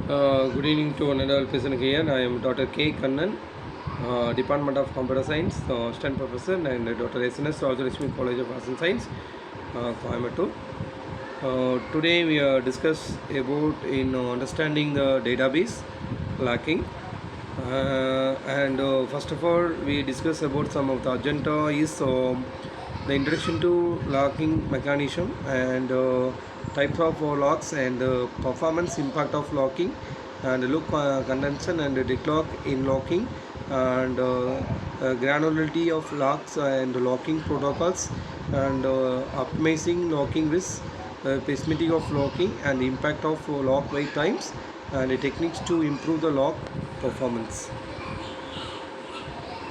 Good evening to another person here. I am Dr. K. Kannan, Department of Computer Science, Assistant Professor, and Dr. SNS, Rajalakshmi College of Arts and Science, Coimbatore. Today we discuss about in understanding the database lacking. And first of all, we discuss about some of the agenda is the introduction to locking mechanism and types of locks and performance impact of locking and loop condension and deadlock in locking and granularity of locks and locking protocols and optimizing locking risks, pessimistic of locking and impact of lock wait times and techniques to improve the lock performance.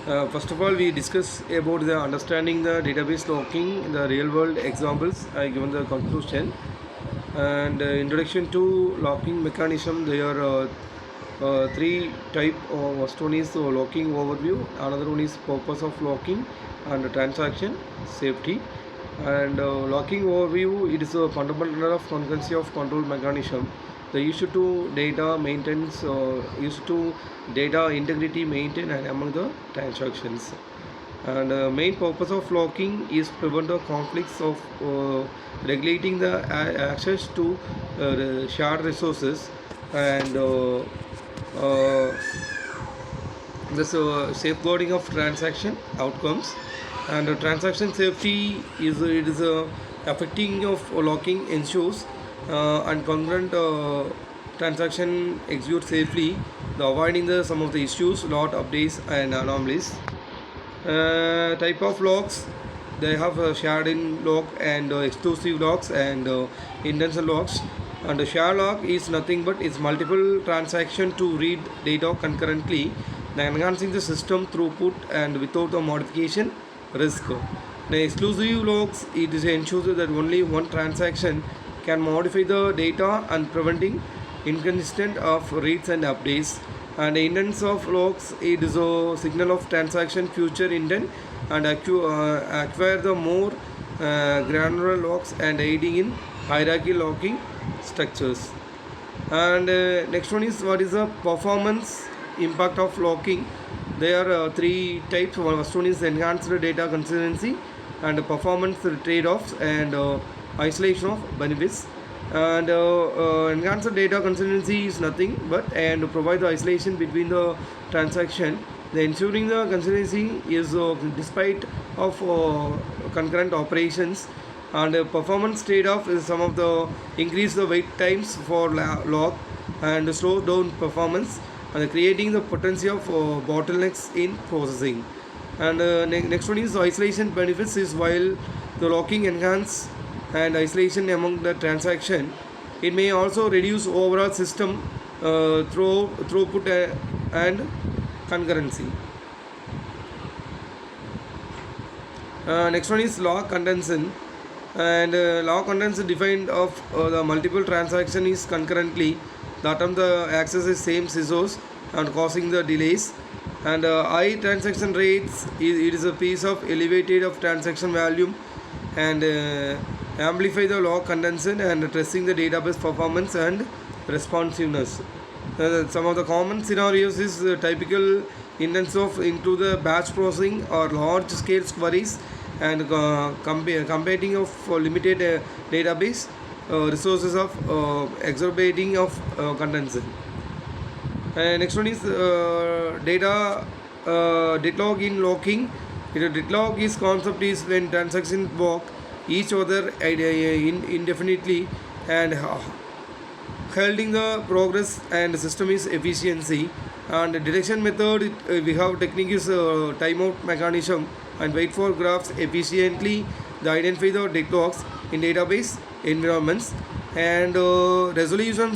First of all, we discuss about the understanding the database locking, the real world examples. I given the conclusion and introduction to locking mechanism. There are three type. First one is locking overview. Another one is purpose of locking and transaction safety. And locking overview, it is a fundamental of concurrency of control mechanism. The issue to data maintenance, issue to data integrity maintain and among the transactions. And main purpose of locking is prevent the conflicts of regulating the access to the shared resources and uh, this safeguarding of transaction outcomes and transaction safety is it is affecting of locking ensures and concurrent transaction execute safely the avoiding the some of the issues lot updates and anomalies. Type of locks, they have shared in lock and exclusive locks and intention locks. And the share lock is nothing but it's multiple transaction to read data concurrently, enhancing the system throughput and without the modification risk. The exclusive locks, it is ensures that only one transaction can modify the data and preventing inconsistent of reads and updates. And intents of locks, it is a signal of transaction future intent and acquire the more granular locks and aiding in hierarchy locking structures. And next one is what is the performance impact of locking. There are three types. First one is enhanced data consistency and performance trade-offs and isolation of benefits. And enhanced data consistency is nothing but and provide the isolation between the transaction. The ensuring the consistency is despite of concurrent operations. And performance trade-off is some of the increase the wait times for lock and slow down performance and creating the potential of bottlenecks in processing. And next one is isolation benefits is while the locking enhance and isolation among the transaction, it may also reduce overall system throughput and concurrency. Next one is lock condension and lock condension defined of the multiple transaction is concurrently the attempt the access is same resource and causing the delays. And high transaction rates it is a piece of elevated of transaction volume and amplify the lock condension and tracing the database performance and responsiveness. Some of the common scenarios is typical instance of into the batch processing or large scale queries and combating of limited database resources of exacerbating of condension. Next one is data deadlock in locking. Deadlock is concept is when transactions block each other indefinitely and holding the progress and system is efficiency. And detection method we have technique is timeout mechanism and wait for graphs efficiently the identify the deadlocks in database environments. And resolution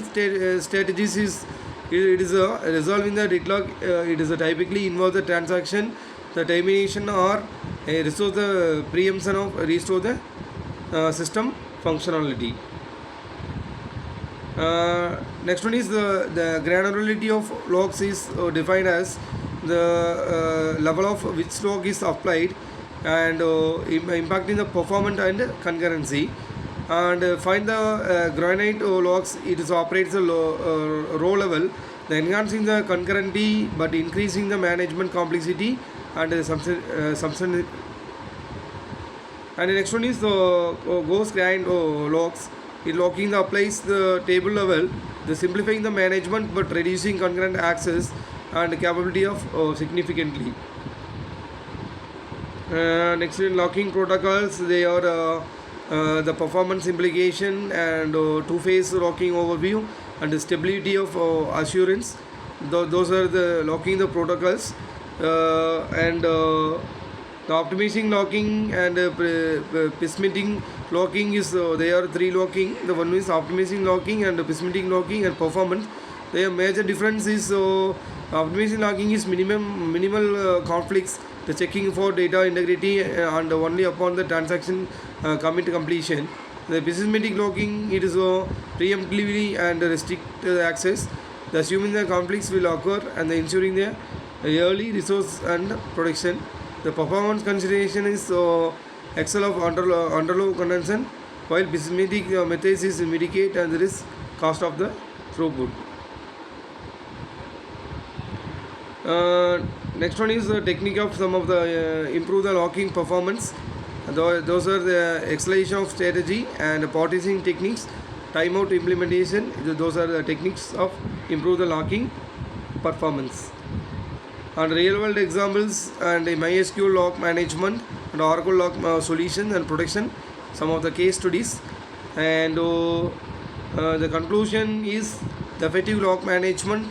strategies is it is resolving the deadlock. It is typically involve the transaction, the termination or restore the preemption of restore the system functionality. Next one is the granularity of logs is defined as the level of which log is applied and impacting the performance and concurrency. and find the granite logs. It is operates a row level, the enhancing the concurrency but increasing the management complexity and and the next one is the ghost grind logs. It locking the applies the table level, the simplifying the management but reducing concurrent access and capability of significantly. Next in locking protocols, they are the performance implication and two-phase locking overview and the stability of assurance. Those are the locking the protocols and the optimizing locking and pessimistic locking is there are three locking. The one is optimizing locking and pessimistic locking and performance. The major difference is optimizing locking is minimal conflicts, the checking for data integrity and only upon the transaction commit completion. The pessimistic locking, it is preemptively and restrict access. The assuming the conflicts will occur and the ensuring the early resource and protection. The performance consideration is excel of underload condension, while pessimistic methods is mitigate and the risk cost of the throughput. Next one is the technique of some of the improve the locking performance. Those are the acceleration of strategy and partitioning techniques, timeout implementation. Those are the techniques of improve the locking performance. And real world examples and MySQL log management and Oracle log solutions and protection. Some of the case studies and the conclusion is the effective log management.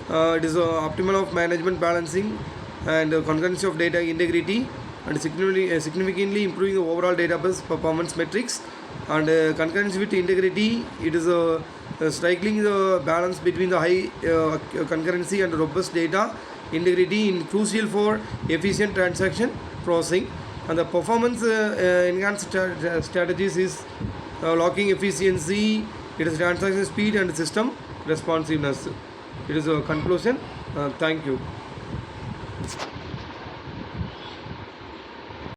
It is optimal of management balancing and concurrency of data integrity and significantly improving the overall database performance metrics and concurrency with integrity. It is striking the balance between the high concurrency and robust data integrity in crucial for efficient transaction processing. And the performance enhanced strategies is locking efficiency, it is transaction speed and system responsiveness. It is a conclusion. Thank you.